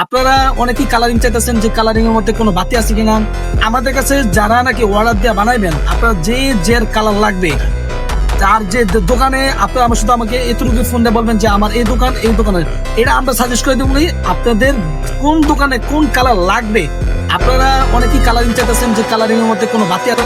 আপনারা অনেকেই কালারিং চাইতেছেন যে কালারিং এর মধ্যে কোনো বাতি আছে কিনা। আমাদের কাছে যারা নাকি অর্ডার দিয়ে বানাইবেন, আপনার যে কালার লাগবে, আর যে দোকানে আপনারা আমার শুধু আমাকে এতটুকু ফোন দিয়ে বলবেন যে আমার এই দোকানে এটা আমরা সাজেস্ট করে দেবো। আপনাদের কোন দোকানে কোন কালার লাগবে। আপনারা অনেকেই কালারিং চাইতেছেন যে কালারিং এর মধ্যে কোনো বাতি আছে।